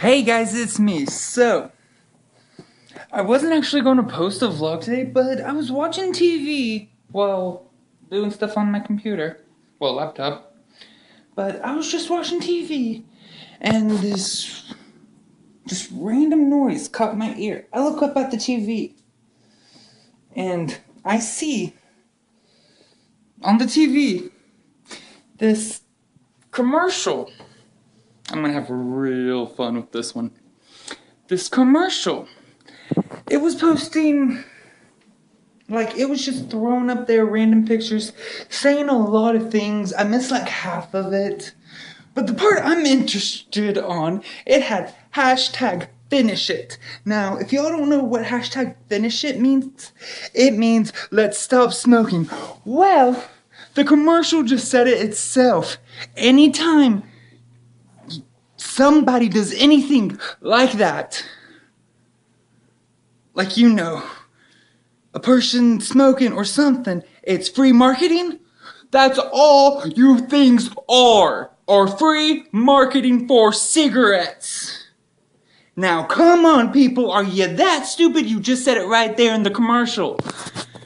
Hey guys, it's me. So, I wasn't actually going to post a vlog today, but I was watching TV while doing stuff on my computer. Well, laptop. But I was just watching TV, and this random noise caught my ear. I look up at the TV, and I see on the TV this commercial. I'm gonna have real fun with this one. This commercial. It was posting, like, it was just throwing up there random pictures, saying a lot of things. I missed like half of it. But the part I'm interested on, it had hashtag finish it. Now, if y'all don't know what hashtag finish it means let's stop smoking. Well, the commercial just said it itself. Anytime somebody does anything like that, like, you know, a person smoking or something, it's free marketing. That's all you things are free marketing for cigarettes. Now, come on, people, are you that stupid? You just said it right there in the commercial.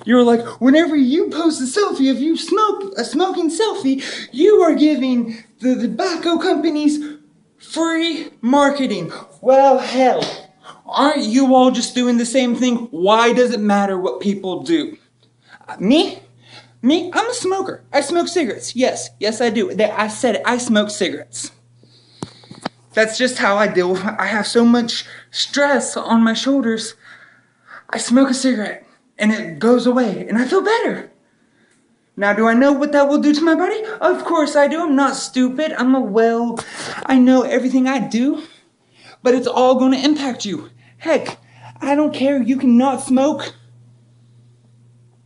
You're like, whenever you post a selfie of you smoking selfie, you are giving the tobacco companies free marketing. Well, hell. Aren't you all just doing the same thing? Why does it matter what people do? Me, I'm a smoker. I smoke cigarettes. Yes, I do. I said it. I smoke cigarettes. That's just how I deal with it. I have so much stress on my shoulders. I smoke a cigarette, and it goes away, and I feel better. Now, do I know what that will do to my body? Of course I do. I'm not stupid. I know everything I do, but it's all going to impact you. Heck, I don't care. You can not smoke.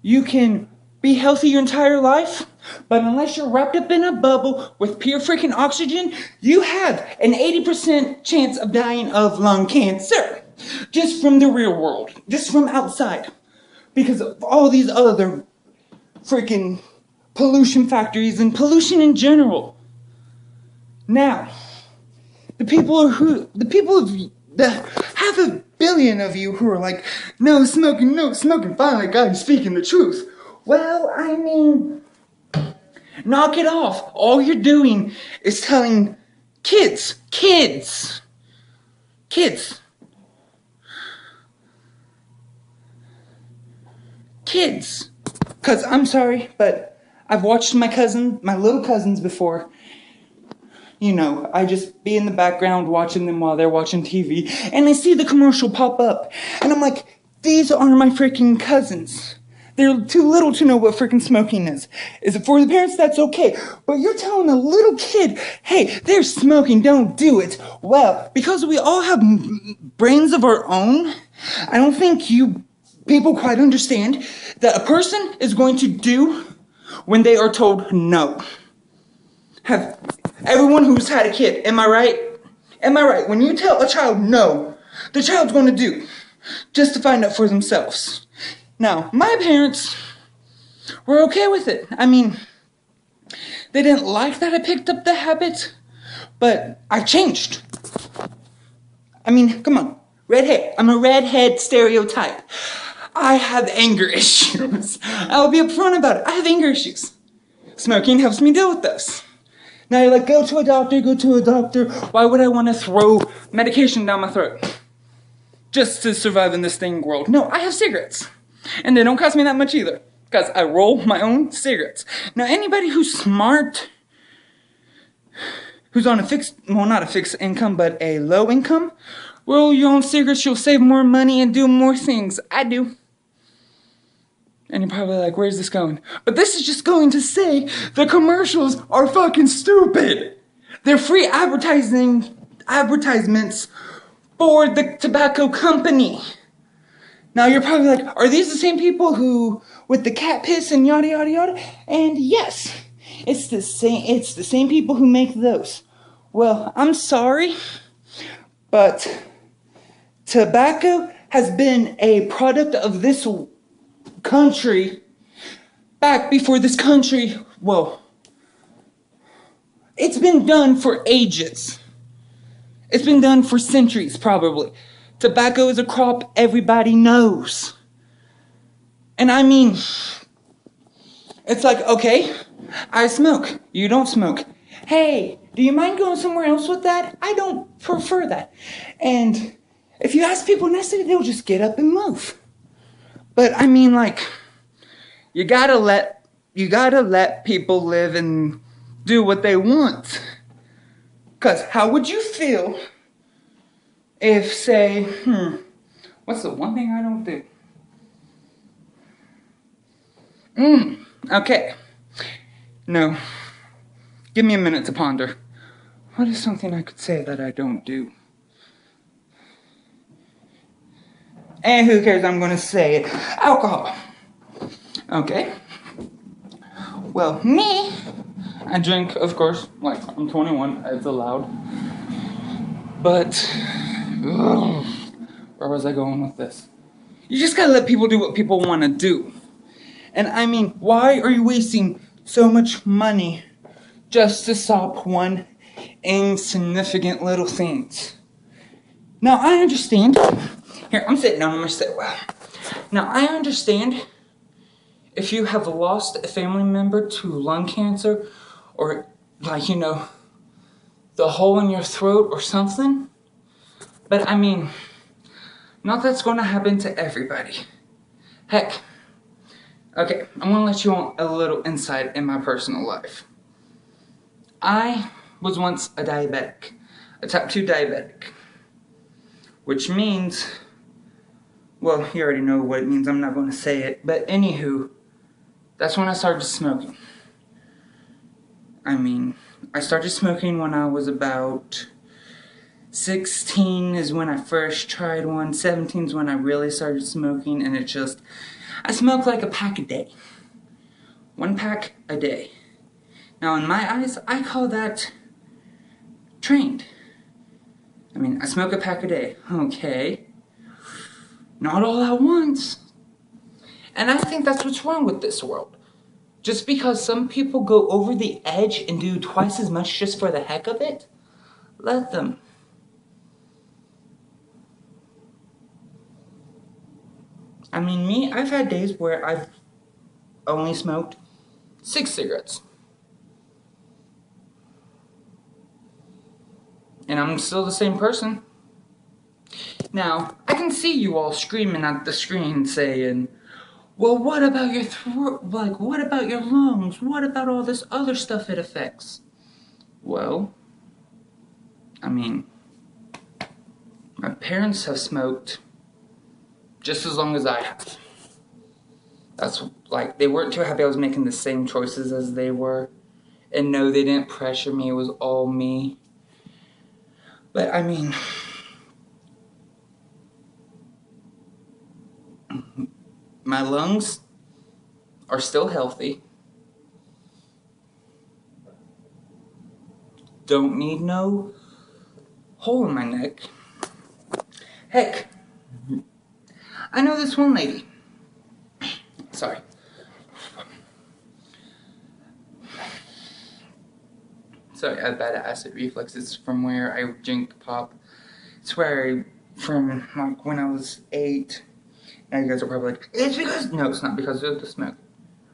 You can be healthy your entire life. But unless you're wrapped up in a bubble with pure freaking oxygen, you have an 80% chance of dying of lung cancer. Just from the real world. Just from outside. Because of all these other freaking pollution factories and pollution in general. Now, the 500 million of you who are like, no smoking, finally God is speaking the truth. Well, I mean, knock it off. All you're doing is telling kids, because I'm sorry, but I've watched my little cousins before. You know, I just be in the background watching them while they're watching TV, and I see the commercial pop up, and I'm like, these are my freaking cousins. They're too little to know what freaking smoking is. Is it for the parents? That's okay. But you're telling a little kid, hey, they're smoking, don't do it. Well, because we all have brains of our own, I don't think you people quite understand that a person is going to do when they are told no. Everyone who's had a kid, am I right? Am I right? When you tell a child no, the child's going to do, just to find out for themselves. Now, my parents were okay with it. I mean, they didn't like that I picked up the habit, but I changed. I mean, come on, redhead. I'm a redhead stereotype. I have anger issues. I'll be upfront about it. I have anger issues. Smoking helps me deal with those. Now you're like, go to a doctor. Why would I want to throw medication down my throat? Just to survive in this thing world. No, I have cigarettes. And they don't cost me that much either. Because I roll my own cigarettes. Now anybody who's smart, who's on not a fixed income, but a low income, roll your own cigarettes, you'll save more money and do more things. I do. And you're probably like, where's this going? But this is just going to say the commercials are fucking stupid. They're free advertisements for the tobacco company. Now you're probably like, are these the same people who, with the cat piss and yada yada yada? And yes, it's the same people who make those. Well, I'm sorry, but tobacco has been a product of this country back before this country, well, it's been done for ages. It's been done for centuries, probably. Tobacco is a crop everybody knows. And I mean, it's like, okay, I smoke. You don't smoke. Hey, do you mind going somewhere else with that? I don't prefer that. And if you ask people nicely, they'll just get up and move. But I mean, like, you gotta let people live and do what they want. 'Cause how would you feel if, say, what's the one thing I don't do? Okay. No. Give me a minute to ponder. What is something I could say that I don't do? And who cares? I'm gonna say it. Alcohol. Okay. Well, me, I drink, of course, like, I'm 21, it's allowed. But, where was I going with this? You just gotta let people do what people wanna do. And I mean, why are you wasting so much money just to stop one insignificant little thing? Now, I understand. Here, I'm sitting down, I'm gonna sit well. Now, I understand if you have lost a family member to lung cancer or, like, the hole in your throat or something. But I mean, not that's gonna happen to everybody. Heck, okay, I'm gonna let you on a little insight in my personal life. I was once a diabetic, a type 2 diabetic, which means, well, you already know what it means, I'm not gonna say it, but anywho, that's when I started smoking. I mean, I started smoking when I was about 16 is when I first tried one, 17 is when I really started smoking, and I smoked like a pack a day. 1 pack a day. Now in my eyes, I call that trained. I mean, I smoke a pack a day. Okay. Not all at once. And I think that's what's wrong with this world. Just because some people go over the edge and do twice as much just for the heck of it, let them. I mean, me, I've had days where I've only smoked 6 cigarettes. And I'm still the same person. Now, I can see you all screaming at the screen saying, well, what about your throat? Like, what about your lungs? What about all this other stuff it affects? Well, I mean, my parents have smoked just as long as I have. That's like, they weren't too happy I was making the same choices as they were. And no, they didn't pressure me, it was all me. But I mean, my lungs are still healthy. Don't need no hole in my neck. Heck, I know this one lady. Sorry. Sorry, I have bad acid reflux. It's from where I drink pop. It's where from like when I was 8. Now you guys are probably like, it's because, no, it's not because of the smoke.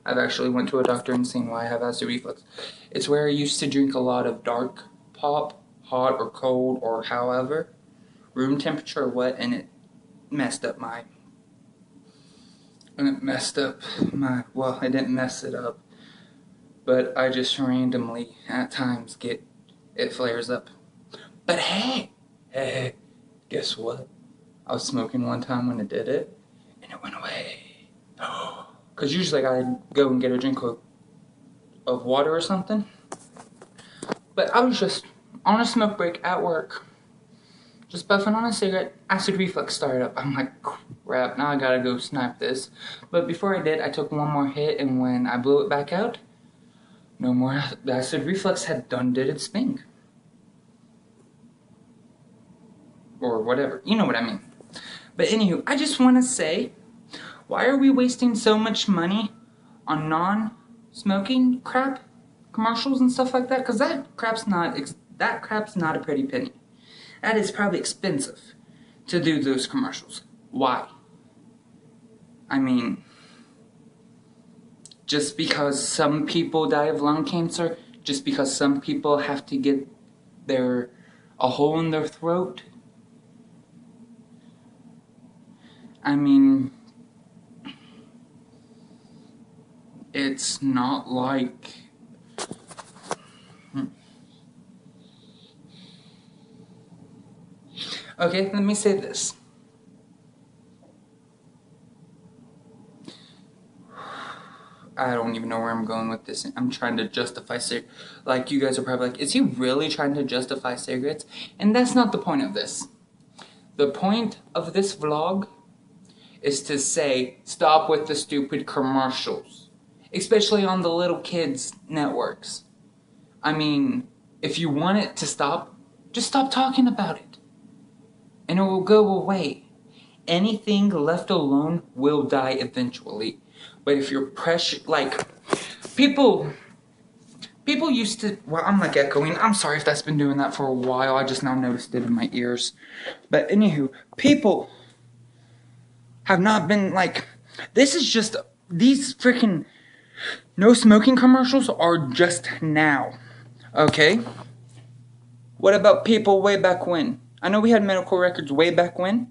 I've actually went to a doctor and seen why I have acid reflux. It's where I used to drink a lot of dark pop, hot or cold or however, room temperature or what, and it messed up my, well, I didn't mess it up, but I just randomly at times it flares up. But hey, guess what? I was smoking one time when it did it, and it went away. Because usually I gotta go and get a drink of water or something. But I was just on a smoke break at work, just puffing on a cigarette, acid reflux started up. I'm like, crap, now I gotta go snipe this. But before I did, I took one more hit, and when I blew it back out, no more, the acid reflux had did its thing. Or whatever, you know what I mean. But anywho, I just want to say, why are we wasting so much money on non-smoking crap, commercials and stuff like that? Because that crap's not a pretty penny. That is probably expensive to do those commercials. Why? I mean, just because some people die of lung cancer, just because some people have to get a hole in their throat. I mean, it's not like... Okay, let me say this. I don't even know where I'm going with this. I'm trying to justify like, you guys are probably like, is he really trying to justify cigarettes? And that's not the point of this. The point of this vlog is to say, stop with the stupid commercials. Especially on the little kids' networks. I mean, if you want it to stop, just stop talking about it. And it will go away. Anything left alone will die eventually. But if you're like, people used to, well, I'm like echoing. I'm sorry if that's been doing that for a while. I just now noticed it in my ears. But anywho, people have not been like, this is just, these freaking no smoking commercials are just now. Okay? What about people way back when? I know we had medical records way back when.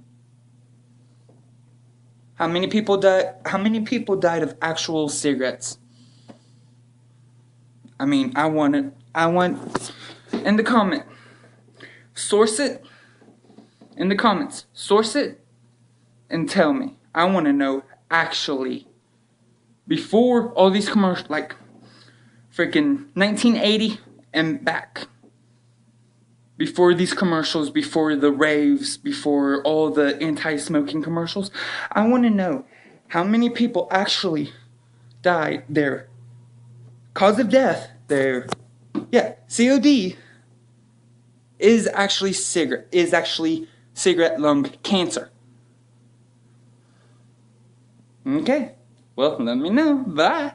How many people died of actual cigarettes? I mean, I want in the comment. Source it in the comments. Source it and tell me. I want to know actually before all these commercials, like freaking 1980 and back. Before these commercials, before the raves, before all the anti-smoking commercials, I want to know how many people actually died. Their cause of death, COD, is actually cigarette lung cancer. Okay, well, let me know. Bye.